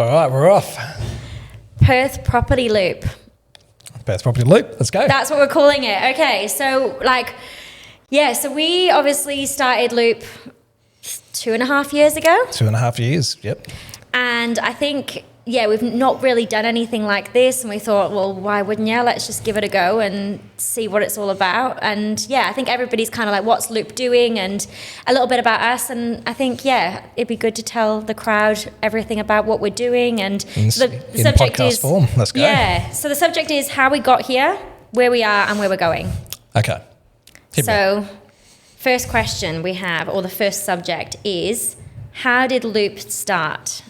All right, we're off. Perth Property Loop. Perth Property Loop, let's go. That's what we're calling it. Okay, so so we obviously started Loop 2.5 years ago. 2.5 years, yep. And I think, we've not really done anything like this. And we thought, well, why wouldn't you? Let's just give it a go and see what it's all about. And I think everybody's kind of like, what's Loop doing? And a little bit about us. And I think, it'd be good to tell the crowd everything about what we're doing. And In subject podcast is, form, let's go. Yeah, so the subject is how we got here, where we are and where we're going. Okay. So first question we have, or the first subject is, how did Loop start?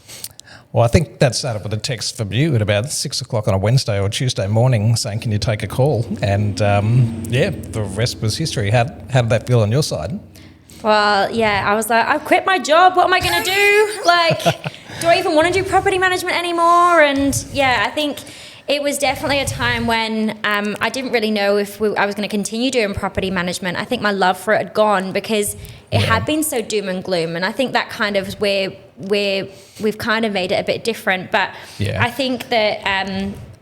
Well, I think that started with a text from you at about 6 o'clock on a Wednesday or Tuesday morning saying, can you take a call? And the rest was history. How did that feel on your side? Well, I was like, I've quit my job. What am I going to do? Do I even want to do property management anymore? And I think it was definitely a time when I didn't really know if I was going to continue doing property management. I think my love for it had gone because it had been so doom and gloom. And I think that kind of is where we've kind of made it a bit different. But I think that,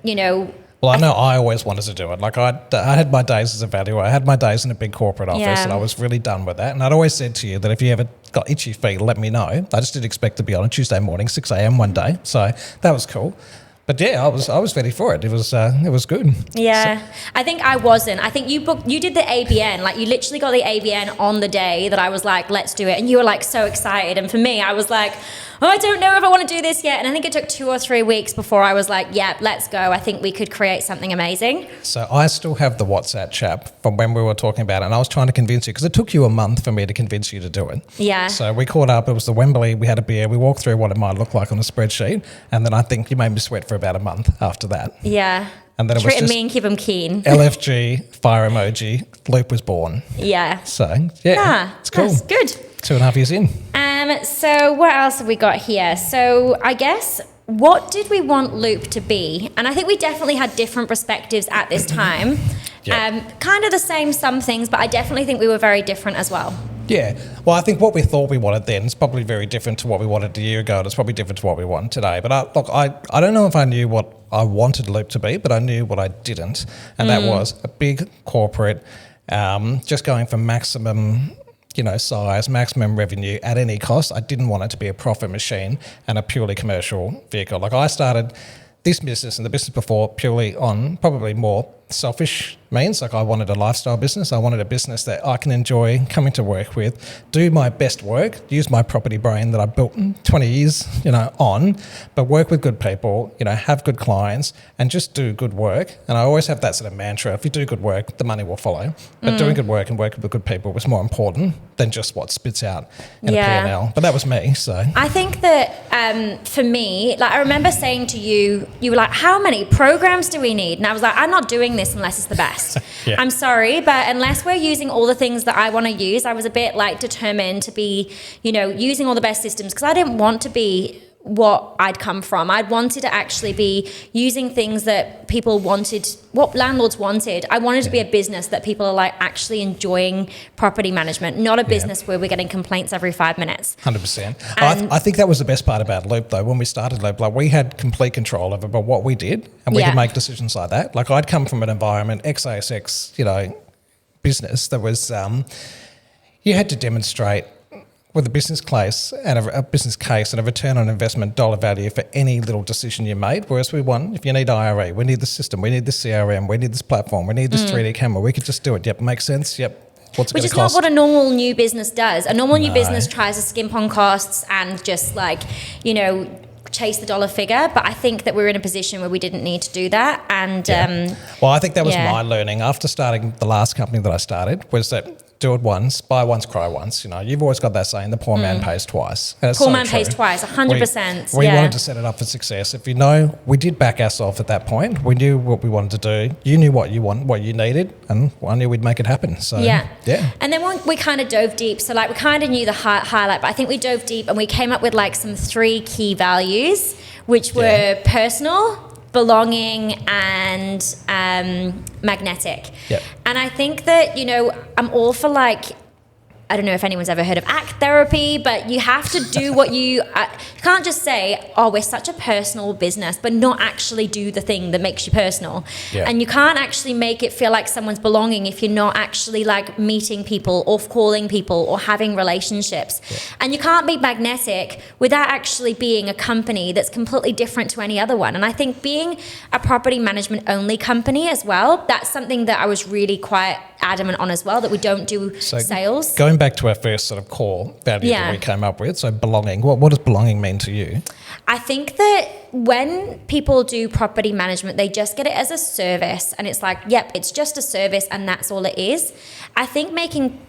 Well, I know I always wanted to do it. I had my days as a valuer. I had my days in a big corporate office and I was really done with that. And I'd always said to you that if you ever got itchy feet, let me know. I just didn't expect to be on a Tuesday morning, 6 a.m. one day. So that was cool. But I was ready for it. It was good. Yeah, so. I think I wasn't. I think you did the ABN. You literally got the ABN on the day that I was like, let's do it. And you were so excited. And for me, I was like, I don't know if I want to do this yet. And I think it took 2 or 3 weeks before I was like, let's go. I think we could create something amazing. So I still have the WhatsApp chat from when we were talking about it. And I was trying to convince you, because it took you a month for me to convince you to do it. Yeah. So we caught up. It was the Wembley. We had a beer. We walked through what it might look like on a spreadsheet. And then I think you made me sweat for about a month after that. Yeah. And then it was treat just me and keep them keen. LFG, fire emoji, Loop was born. Yeah. So, it's cool. That's good. 2.5 years in. So what else have we got here? So I guess, what did we want Loop to be? And I think we definitely had different perspectives at this time. Kind of the same, some things, but I definitely think we were very different as well. Yeah. Well, I think what we thought we wanted then is probably very different to what we wanted a year ago, and it's probably different to what we want today. But I don't know if I knew what I wanted Loop to be, but I knew what I didn't. And that was a big corporate, just going for maximum size, maximum revenue at any cost. I didn't want it to be a profit machine and a purely commercial vehicle. I started this business and the business before purely on probably more selfish means. I wanted a lifestyle business. I wanted a business that I can enjoy coming to work with, do my best work, use my property brain that I built 20 years, on, but work with good people, have good clients and just do good work. And I always have that sort of mantra, if you do good work, the money will follow. But doing good work and working with good people was more important than just what spits out in a P&L. But that was me, so. I think that for me, I remember saying to you, you were like, how many programs do we need? And I was like, I'm not doing this unless it's the best. I'm sorry, but unless we're using all the things that I want to use, I was a bit determined to be, using all the best systems, because I didn't want to be what I'd come from. I wanted to actually be using things that people wanted, what landlords wanted. I wanted to be a business that people are actually enjoying property management, not a business where we're getting complaints every 5 minutes. 100%. I think that was the best part about Loop though. When we started Loop, we had complete control over what we did and we could make decisions like that. I'd come from an environment, XASX, business that was, you had to demonstrate with a business case and a business case and a return on investment dollar value for any little decision you made. Whereas if you need IRE, we need the system, we need the CRM, we need this platform, we need this 3D camera, we could just do it. Yep, makes sense. Yep. What's it Which going is to cost? not what a normal new business does. A normal new business tries to skimp on costs and just chase the dollar figure. But I think that we're in a position where we didn't need to do that. And well, I think that was my learning after starting the last company that I started, was that do it once, buy once, cry once. You've always got that saying, the poor man pays twice. Poor man pays twice, 100%. We wanted to set it up for success. If we did back ourselves at that point. We knew what we wanted to do. You knew what you needed, and I knew we'd make it happen. So yeah. And then we kind of dove deep. So we kind of knew the highlight, but I think we dove deep and we came up with some 3 key values, which were personal, belonging and magnetic. Yep. And I think that, I'm all for I don't know if anyone's ever heard of ACT therapy, but you have to do what you can't just say, oh, we're such a personal business, but not actually do the thing that makes you personal. Yeah. And you can't actually make it feel like someone's belonging if you're not actually like meeting people or calling people or having relationships. Yeah. And you can't be magnetic without actually being a company that's completely different to any other one. And I think being a property management only company as well, that's something that I was really quite adamant on as well, that we don't do sales. Going back to our first sort of core value that we came up with, so belonging, what does belonging mean to you? I think that when people do property management, they just get it as a service, and it's like, yep, it's just a service and that's all it is. I think making,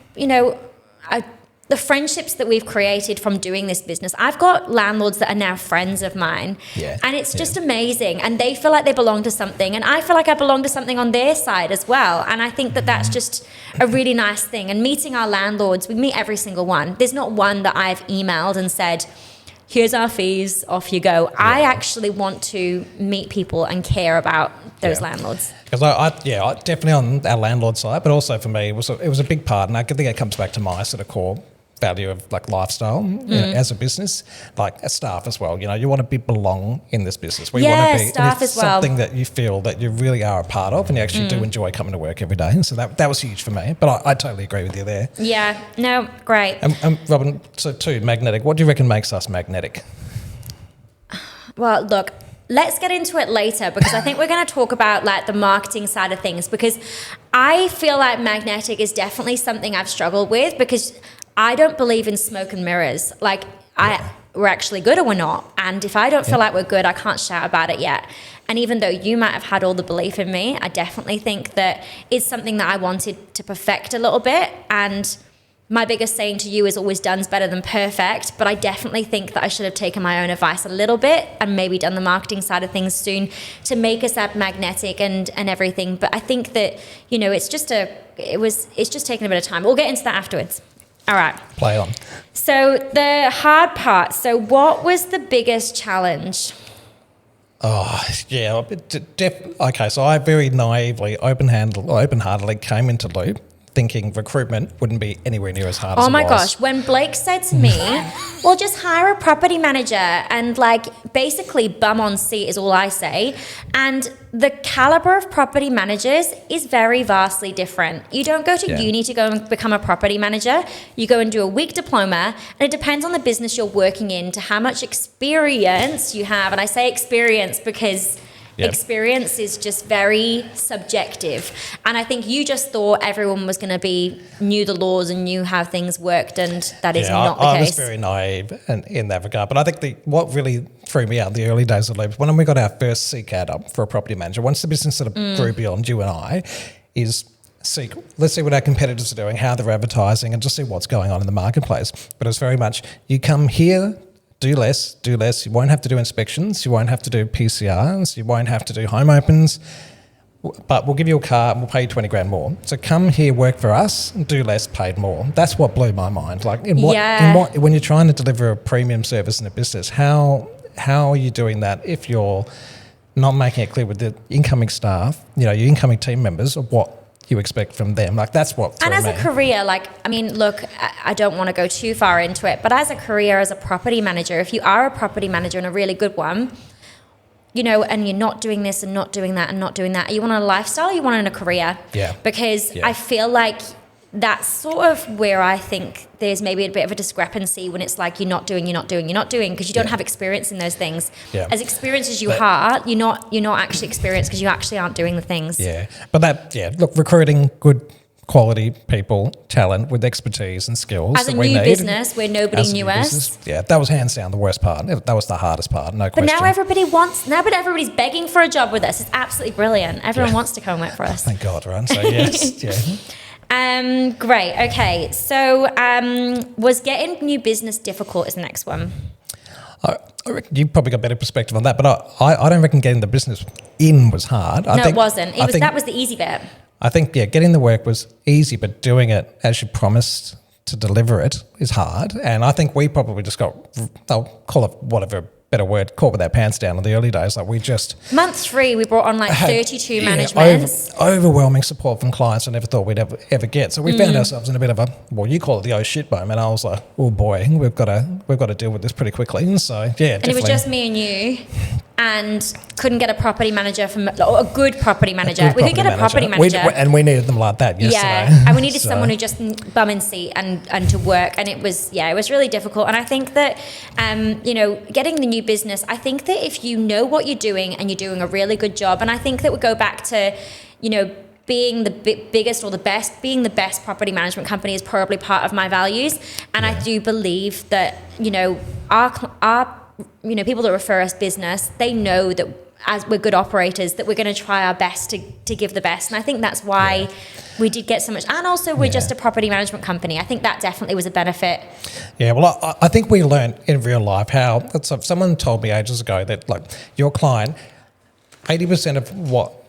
the friendships that we've created from doing this business, I've got landlords that are now friends of mine, and it's just amazing, and they feel like they belong to something, and I feel like I belong to something on their side as well, and I think that that's just a really nice thing. And meeting our landlords, we meet every single one. There's not one that I've emailed and said, here's our fees, off you go. I actually want to meet people and care about those landlords. Because I definitely on our landlord side, but also for me, it was a big part, and I think it comes back to my sort of core value of like lifestyle as a business, like as staff as well. You want to belong in this business. We want to be staff as well. Something that you feel that you really are a part of, and you actually do enjoy coming to work every day. And so that was huge for me. But I totally agree with you there. Yeah, no, great. And Robyn, so too, magnetic. What do you reckon makes us magnetic? Well, look, let's get into it later, because I think we're going to talk about like the marketing side of things, because I feel like magnetic is definitely something I've struggled with, because I don't believe in smoke and mirrors. Like we're actually good or we're not. And if I don't feel like we're good, I can't shout about it yet. And even though you might have had all the belief in me, I definitely think that it's something that I wanted to perfect a little bit. And my biggest saying to you is always done's better than perfect. But I definitely think that I should have taken my own advice a little bit and maybe done the marketing side of things soon to make us magnetic and everything. But I think that, it's just taking a bit of time. We'll get into that afterwards. All right. Play on. So the hard part. So what was the biggest challenge? Oh, yeah. Okay, so I very naively, open-heartedly came into Loop thinking recruitment wouldn't be anywhere near as hard as it was. Oh my gosh, when Blake said to me, well, just hire a property manager and like basically bum on seat is all I say. And the caliber of property managers is very vastly different. You don't go to uni to go and become a property manager. You go and do a week diploma, and it depends on the business you're working in to how much experience you have. And I say experience because experience is just very subjective. And I think you just thought everyone was going to knew the laws and knew how things worked, and that is not the case. I was very naive in that regard. But I think what really threw me out in the early days of Loop, when we got our first seek ad up for a property manager, once the business sort of grew beyond you and I, is let's see what our competitors are doing, how they're advertising, and just see what's going on in the marketplace. But it's very much, you come here, do less. You won't have to do inspections. You won't have to do PCRs. You won't have to do home opens. But we'll give you a car and we'll pay you 20 grand more. So come here, work for us, and do less, paid more. That's what blew my mind. Like when you're trying to deliver a premium service in a business, how are you doing that if you're not making it clear with the incoming staff, your incoming team members, of what you expect from them? Like that's what. And as a career, look, I don't want to go too far into it, but as a career, as a property manager, if you are a property manager and a really good one, and you're not doing this and not doing that and not doing that, you want a lifestyle, you want it in a career. Yeah. Because I feel like that's sort of where I think there's maybe a bit of a discrepancy when it's like you're not doing, because you don't have experience in those things. Yeah. As experienced as you are, you're not actually experienced because you actually aren't doing the things. Yeah. But look, recruiting good quality people, talent with expertise and skills as a new business where nobody knew us. Yeah, that was hands down the worst part. That was the hardest part, no question. But now everybody's begging for a job with us. It's absolutely brilliant. Everyone wants to come work for us. Thank God, right? So yes, Great. Okay. So, was getting new business difficult is the next one? I reckon you probably got better perspective on that, but I don't reckon getting the business in was hard. It wasn't. That was the easy bit. I think, getting the work was easy, but doing it as you promised to deliver it is hard. And I think we probably just got, they'll call it whatever, better word, caught with our pants down in the early days. Like we just month 3, we brought on like 32 managements. Overwhelming support from clients I never thought we'd ever get. So we found ourselves in a bit of a, well, you call it the oh shit moment. I was like, oh boy, we've got to deal with this pretty quickly. And so yeah, and it was just me and you, and couldn't get a property manager or a good property manager. We could get a property manager, and we needed them like that yesterday. Yeah, and we needed someone who just bum in seat and to work, and it was really difficult. And I think that getting the new business, I think that if you know what you're doing and you're doing a really good job, and I think that we go back to being the biggest or the best, being the best property management company is probably part of my values. And I do believe that our people that refer us business, they know that as we're good operators, that we're going to try our best to give the best. And I think that's why we did get so much. And also we're just a property management company. I think that definitely was a benefit. Yeah, well, I think we learned in real life how, someone told me ages ago that like your client, 80% of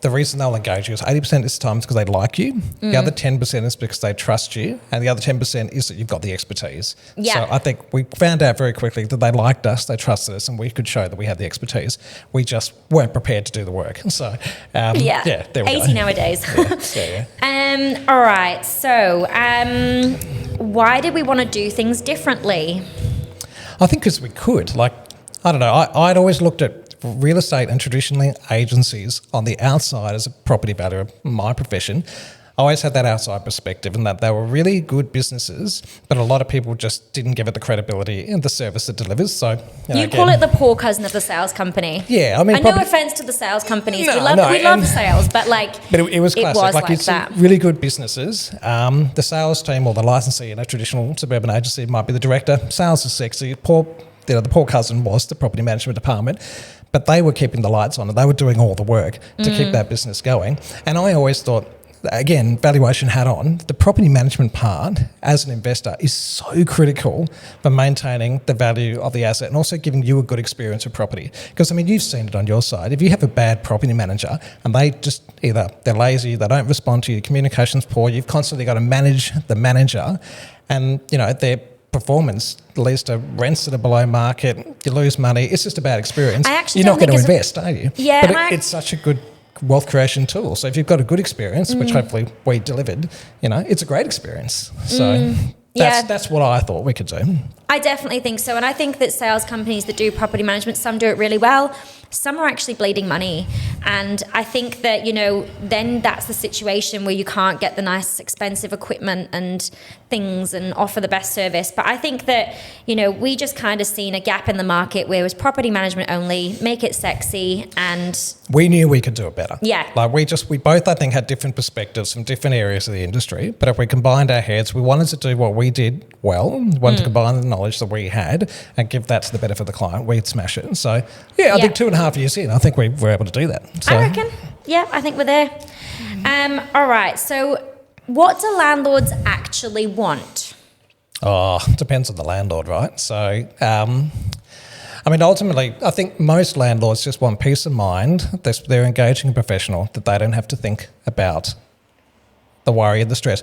the reason they'll engage you is 80% this time is because they like you. The other 10% is because they trust you. And the other 10% is that you've got the expertise. Yeah. So I think we found out very quickly that they liked us, they trusted us, and we could show that we had the expertise. We just weren't prepared to do the work. So, there we 80 go. Nowadays. All right. So, why did we want to do things differently? I think because we could. Like, I don't know. I'd always looked at real estate and traditionally agencies on the outside as a property valuer, my profession. I always had that outside perspective and that they were really good businesses, but a lot of people just didn't give it the credibility and the service it delivers. So you call it the poor cousin of the sales company. Yeah, I mean, no offense to the sales companies. We love sales, but it was classic. It was like it's that. Really good businesses. The sales team or the licensee in a traditional suburban agency might be the director. Sales is sexy. The poor cousin was the property management department. But they were keeping the lights on and they were doing all the work to keep that business going. And I always thought, again, valuation hat on, the property management part as an investor is so critical for maintaining the value of the asset and also giving you a good experience with property. Because, I mean, you've seen it on your side. If you have a bad property manager and they just either they're lazy, they don't respond to you, communication's poor, you've constantly got to manage the manager and, their performance leads to rents that are below market, you lose money, it's just a bad experience. You're not going to invest, are you? Yeah. But it's such a good wealth creation tool. So if you've got a good experience, which hopefully we delivered, it's a great experience. So that's what I thought we could do. I definitely think so. And I think that sales companies that do property management, some do it really well, some are actually bleeding money. And I think that, then that's the situation where you can't get the nice expensive equipment and things and offer the best service. But I think that, we just kind of seen a gap in the market where it was property management only, make it sexy, and we knew we could do it better. Yeah. Like we both, I think, had different perspectives from different areas of the industry. But if we combined our heads, we wanted to do what we did well, wanted to combine the knowledge that we had and give that to the benefit of the client. We'd smash it. And so, I think 2.5 years in, I think we were able to do that. So. I reckon. Yeah, I think we're there. All right. So what do landlords actually want? Oh, depends on the landlord, right? So, ultimately, I think most landlords just want peace of mind that they're engaging a professional, that they don't have to think about the worry and the stress.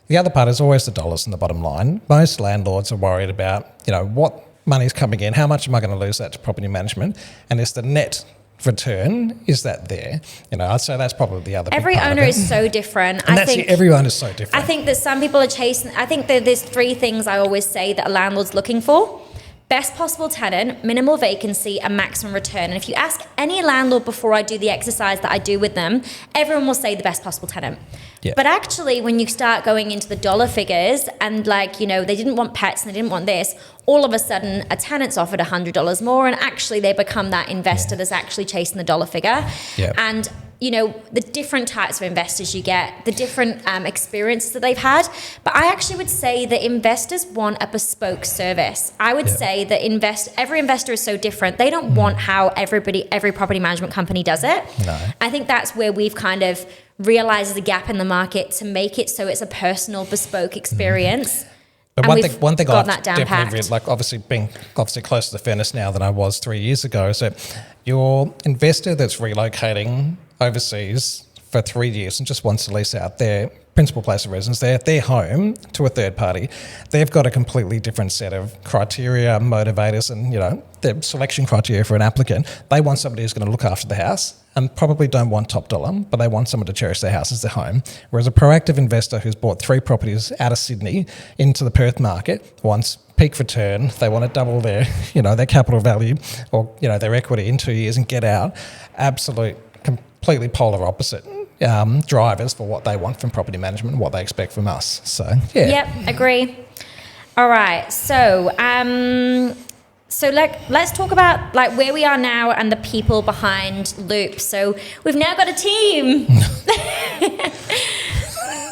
The other part is always the dollars in the bottom line. Most landlords are worried about, what money's coming in, how much am I going to lose that to property management, and is the net return, is that there? I'd say that's probably the other every big part owner of it. is so different. And every owner is so different. I think that some people are chasing, I think that there's 3 things I always say that a landlord's looking for: best possible tenant, minimal vacancy, and maximum return. And if you ask any landlord before I do the exercise that I do with them, everyone will say the best possible tenant. Yeah. But actually, when you start going into the dollar figures and they didn't want pets and they didn't want this, all of a sudden a tenant's offered $100 more, and actually they become that investor that's actually chasing the dollar figure. Yeah. And the different types of investors you get, the different experiences that they've had. But I actually would say that investors want a bespoke service. I would say that every investor is so different. They don't want how every property management company does it. No. I think that's where we've kind of realized the gap in the market to make it so it's a personal, bespoke experience. But one thing I've definitely read, obviously being closer to the furnace now than I was 3 years ago, is that your investor that's relocating overseas for 3 years and just wants to lease out their principal place of residence, their home to a third party, they've got a completely different set of criteria, motivators, and their selection criteria for an applicant. They want somebody who's going to look after the house and probably don't want top dollar, but they want someone to cherish their house as their home. Whereas a proactive investor who's bought 3 properties out of Sydney into the Perth market wants peak return. They want to double their, their capital value or, their equity in 2 years and get out. Absolute, completely polar opposite drivers for what they want from property management and what they expect from us. So, yeah. Yep, agree. All right. So, let's talk about where we are now and the people behind Loop. So we've now got a team.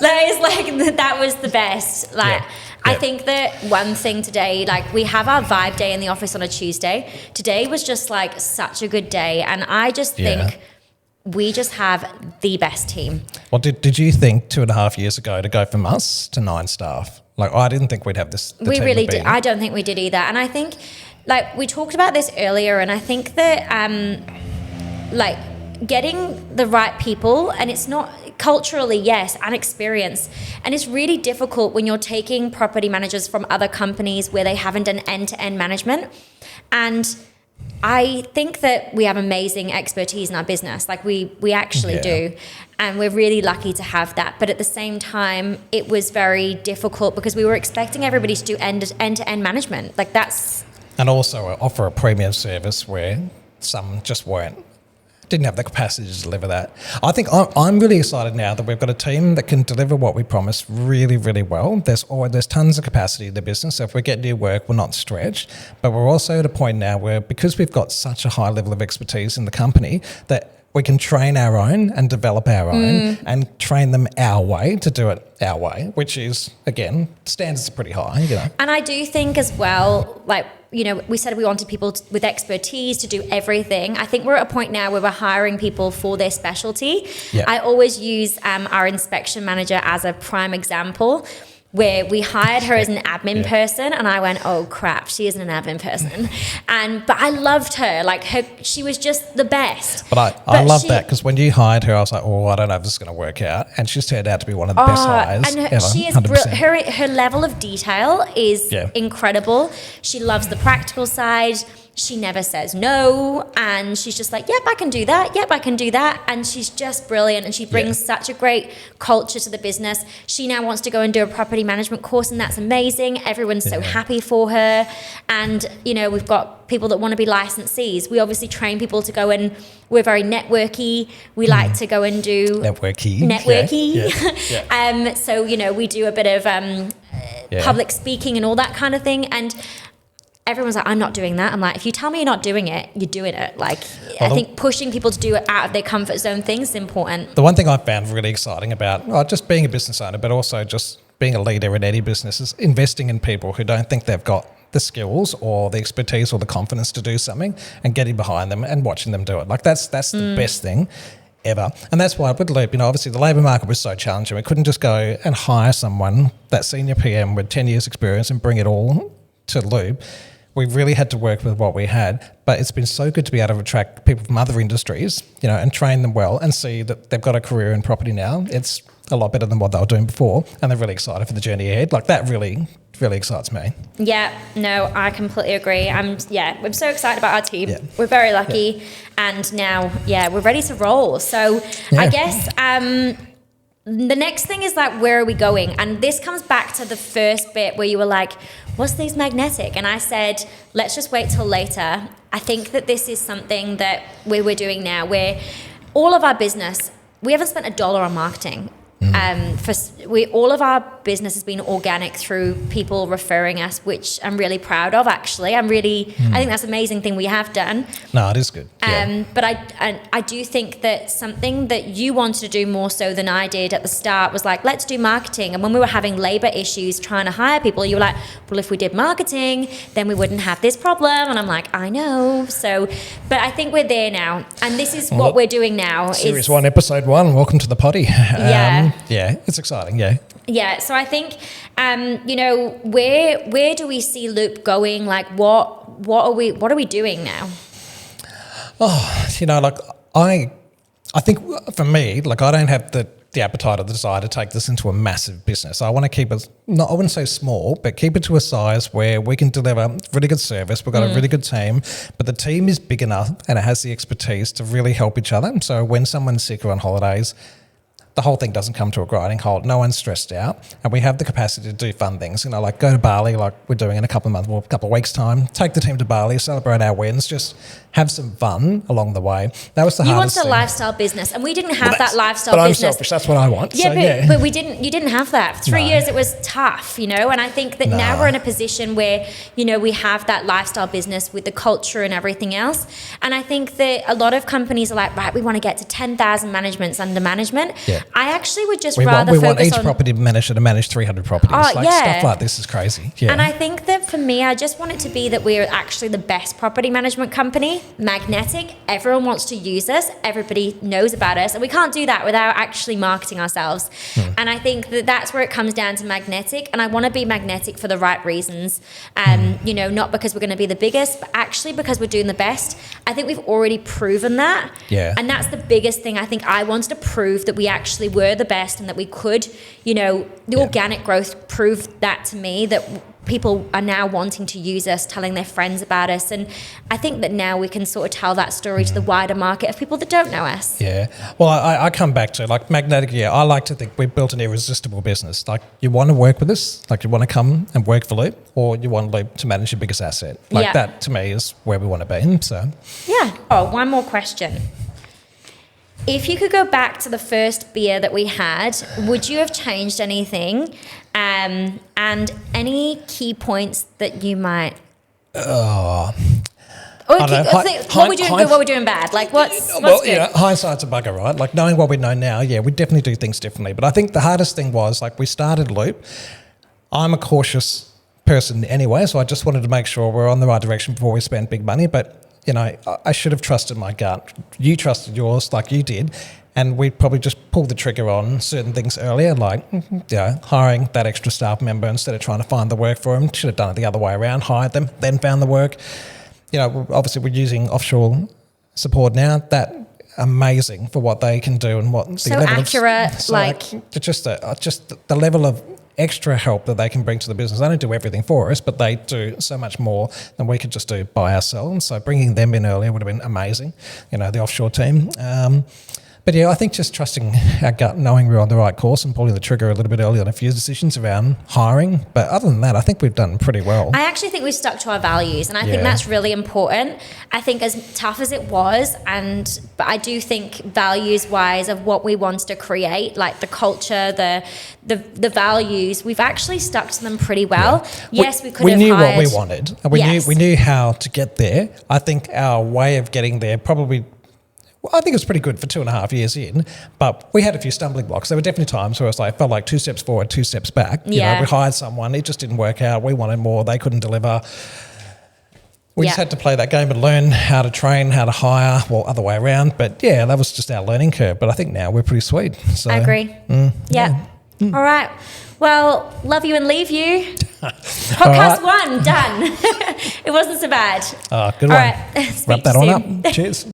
That was the best. I think that one thing today, we have our vibe day in the office on a Tuesday. Today was just such a good day, and I just think we just have the best team. Well, did you think 2.5 years ago to go from us to 9 staff? I didn't think we'd have this. We really did. I don't think we did either. And I think, we talked about this earlier, and I think that, getting the right people, and it's not culturally, yes, and experience. And it's really difficult when you're taking property managers from other companies where they haven't done end-to-end management. And I think that we have amazing expertise in our business. We actually do. And we're really lucky to have that. But at the same time, it was very difficult because we were expecting everybody to do end-to-end management. And also offer a premium service where some just didn't have the capacity to deliver that. I think I'm really excited now that we've got a team that can deliver what we promise really, really well. There's tons of capacity in the business, so if we get new work, we're not stretched. But we're also at a point now where, because we've got such a high level of expertise in the company, that we can train our own and develop our own and train them our way to do it our way, which is, again, standards are pretty high. And I do think as well, we said we wanted people with expertise to do everything. I think we're at a point now where we're hiring people for their specialty. Yeah. I always use our inspection manager as a prime example, where we hired her as an admin person, and I went, oh crap, she isn't an admin person. But I loved her. She was just the best. But I love that, because when you hired her, I was like, oh, I don't know if this is going to work out. And she's turned out to be one of the best hires ever. She is her level of detail is incredible. She loves the practical side. She never says no, and she's just yep, I can do that. Yep, I can do that. And she's just brilliant, and she brings such a great culture to the business. She now wants to go and do a property management course, and that's amazing. Everyone's so happy for her. And, we've got people that want to be licensees. We obviously train people to go and we're very networky. We like to go and do... Networky. Yeah. So, we do a bit of public speaking and all that kind of thing. And everyone's like, I'm not doing that. I'm like, if you tell me you're not doing it, you're doing it. I think pushing people to do it out of their comfort zone things is important. The one thing I found really exciting about just being a business owner, but also just being a leader in any business, is investing in people who don't think they've got the skills or the expertise or the confidence to do something, and getting behind them and watching them do it. That's the best thing ever. And that's why with Loop, obviously the labour market was so challenging. We couldn't just go and hire someone, that senior PM with 10 years experience, and bring it all to Loop. We really had to work with what we had, but it's been so good to be able to attract people from other industries, and train them well and see that they've got a career in property now. It's a lot better than what they were doing before, and they're really excited for the journey ahead. That really, really excites me. Yeah, no, I completely agree. I'm so excited about our team. Yeah. We're very lucky, and now, we're ready to roll. So I guess the next thing is where are we going? And this comes back to the first bit where you were like, what's this magnetic? And I said, let's just wait till later. I think that this is something that we're doing now, where all of our business, we haven't spent $1 on marketing. All of our business has been organic through people referring us, which I'm really proud of. Actually, I think that's an amazing thing we have done. No, it is good. But I do think that something that you wanted to do more so than I did at the start was let's do marketing. And when we were having labour issues trying to hire people, you were like, well, if we did marketing, then we wouldn't have this problem. And I'm like, I know. So, but I think we're there now, and this is what we're doing now. Series 1, Episode 1. Welcome to the potty. It's exciting. Yeah. So I think, where do we see Loop going? What are we doing now? Oh, I think for me, I don't have the the appetite or the desire to take this into a massive business. I want to keep it, I wouldn't say small, but keep it to a size where we can deliver really good service. We've got a really good team, but the team is big enough and it has the expertise to really help each other. So when someone's sick or on holidays, the whole thing doesn't come to a grinding halt. No one's stressed out. And we have the capacity to do fun things, like go to Bali, like we're doing in a couple of months or a couple of weeks' time, take the team to Bali, celebrate our wins, just have some fun along the way. That was the hardest thing. You want a lifestyle business, and we didn't have that lifestyle business. But I'm selfish, that's what I want. Yeah, but we didn't. You didn't have that. 3 years, it was tough, And I think that now we're in a position where, we have that lifestyle business with the culture and everything else. And I think that a lot of companies are like, right, we want to get to 10,000 managements under management. Yeah. I actually would just rather focus on... We want each property manager to manage 300 properties. Stuff like this is crazy. Yeah. And I think that for me, I just want it to be that we're actually the best property management company, magnetic. Everyone wants to use us. Everybody knows about us. And we can't do that without actually marketing ourselves. And I think that that's where it comes down to magnetic. And I want to be magnetic for the right reasons. Not because we're going to be the biggest, but actually because we're doing the best. I think we've already proven that. Yeah. And that's the biggest thing. I think I wanted to prove that we actually were the best and that we could, the organic growth proved that to me, that people are now wanting to use us, telling their friends about us. And I think that now we can sort of tell that story to the wider market of people that don't know us. Yeah. Well, I come back to magnetic. Yeah, I like to think we've built an irresistible business. You want to work with us, you want to come and work for Loop, or you want Loop to manage your biggest asset. That to me is where we want to be. So. Yeah. Oh, one more question. If you could go back to the first beer that we had, would you have changed anything? And any key points that you might... what we're doing good, what we're doing bad? What's good? Hindsight's a bugger, right? Knowing what we know now, we definitely do things differently. But I think the hardest thing was, we started Loop. I'm a cautious person anyway, so I just wanted to make sure we're on the right direction before we spend big money. But I should have trusted my gut. You trusted yours like you did. And we probably just pulled the trigger on certain things earlier, hiring that extra staff member instead of trying to find the work for them. Should have done it the other way around, hired them, then found the work. Obviously we're using offshore support now. That amazing for what they can do and what the so level accurate, of... Just the level of extra help that they can bring to the business. They don't do everything for us, but they do so much more than we could just do by ourselves. So bringing them in earlier would have been amazing, the offshore team. But I think just trusting our gut, knowing we're on the right course and pulling the trigger a little bit earlier on a few decisions around hiring. But other than that, I think we've done pretty well. I actually think we've stuck to our values, and I think that's really important. I think as tough as it was, but I do think values-wise of what we wanted to create, the culture, the values, we've actually stuck to them pretty well. Yeah. Yes, we could have hired... We knew what we wanted, and we knew how to get there. I think our way of getting there probably... I think it was pretty good for 2.5 years in, but we had a few stumbling blocks. There were definitely times where it felt like 2 steps forward, 2 steps back. We hired someone, it just didn't work out. We wanted more, they couldn't deliver. We just had to play that game and learn how to train, how to hire, other way around. But that was just our learning curve. But I think now we're pretty sweet. So, I agree. All right. Well, love you and leave you. Podcast 1, done. It wasn't so bad. Good one. All right. Wrap that on up. Cheers.